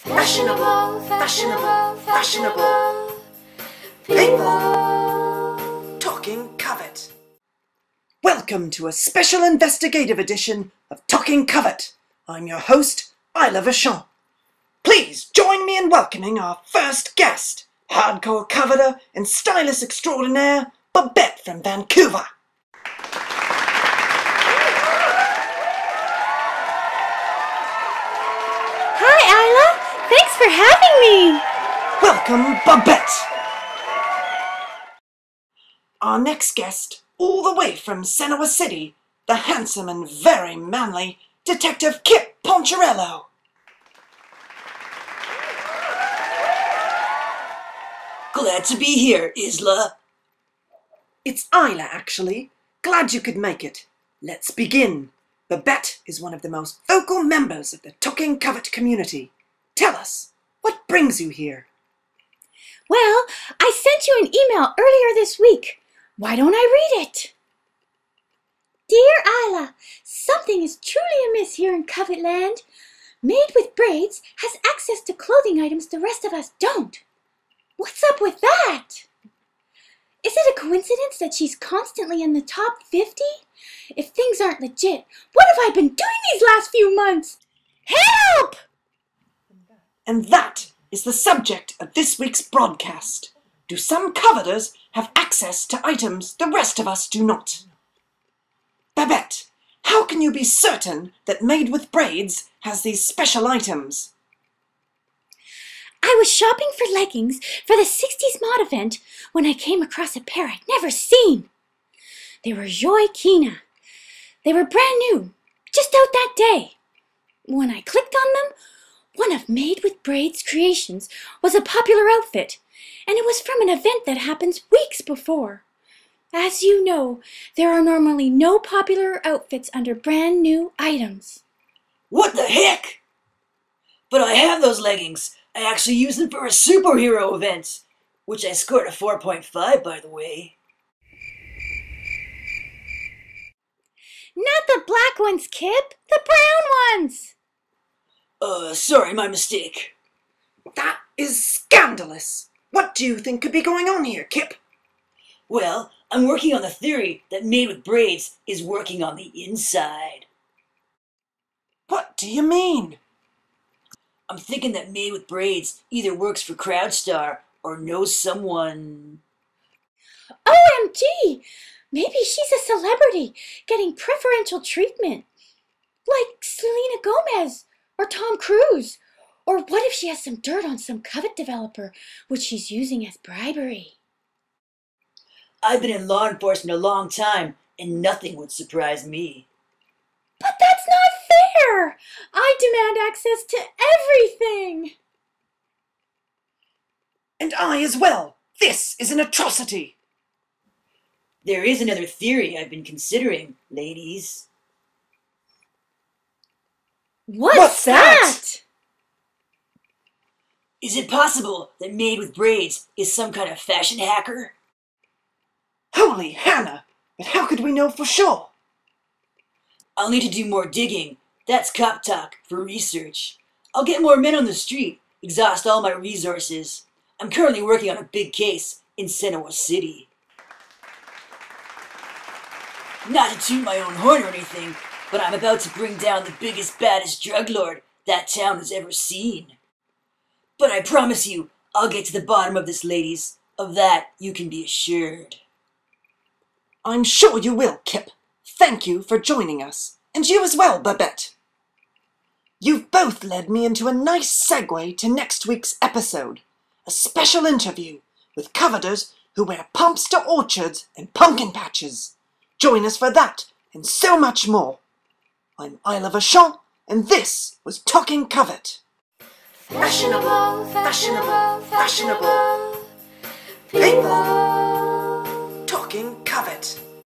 Fashionable, fashionable, fashionable people. Talking Covet. Welcome to a special investigative edition of Talking Covet. I'm your host, Isla. Please join me in welcoming our first guest, hardcore coveter and stylist extraordinaire, Babette from Vancouver. Hi, Isla. Thanks for having me. Welcome, Babette. Our next guest, all the way from Genoa City, the handsome and very manly Detective Kip Poncherello. Glad to be here, Isla. It's Isla, actually. Glad you could make it. Let's begin. Babette is one of the most vocal members of the Talking Covet community. Tell us, what brings you here? Well, I sent you an email earlier this week. Why don't I read it? Dear Isla, something is truly amiss here in Covetland. Maid with Braids has access to clothing items the rest of us don't. What's up with that? Is it a coincidence that she's constantly in the top 50? If things aren't legit, what have I been doing these last few months? Help! And that is the subject of this week's broadcast. Do some coveters have access to items the rest of us do not? Babette, how can you be certain that Maid with Braids has these special items? I was shopping for leggings for the 60s mod event when I came across a pair I'd never seen. They were Joaquina. They were brand new, just out that day. When I clicked on them, one of Maid with Braids' creations was a popular outfit, and it was from an event that happens weeks before. As you know, there are normally no popular outfits under brand new items. What the heck? But I have those leggings. I actually used them for a superhero event, which I scored a 4.5, by the way. Not the black ones, Kip. The brown ones. Sorry, my mistake. That is scandalous. What do you think could be going on here, Kip? Well, I'm working on the theory that Maid with Braids is working on the inside. What do you mean? I'm thinking that Maid with Braids either works for Crowstar or knows someone. OMG! Maybe she's a celebrity getting preferential treatment. Like Selena Gomez or Tom Cruise. Or what if she has some dirt on some Covet developer, which she's using as bribery? I've been in law enforcement a long time, and nothing would surprise me. But that's not fair! I demand access to everything! And I as well. This is an atrocity. There is another theory I've been considering, ladies. What's that? Is it possible that Maid with Braids is some kind of fashion hacker? Holy Hannah! But how could we know for sure? I'll need to do more digging. That's cop talk for research. I'll get more men on the street, exhaust all my resources. I'm currently working on a big case in Genoa City. Not to toot my own horn or anything, but I'm about to bring down the biggest, baddest drug lord that town has ever seen. But I promise you, I'll get to the bottom of this, ladies. Of that, you can be assured. I'm sure you will, Kip. Thank you for joining us. And you as well, Babette. You've both led me into a nice segue to next week's episode. A special interview with coveters who wear pumps to orchards and pumpkin patches. Join us for that and so much more. I'm Isla, and this was Talking Covet. Fashionable, fashionable, fashionable people. Talking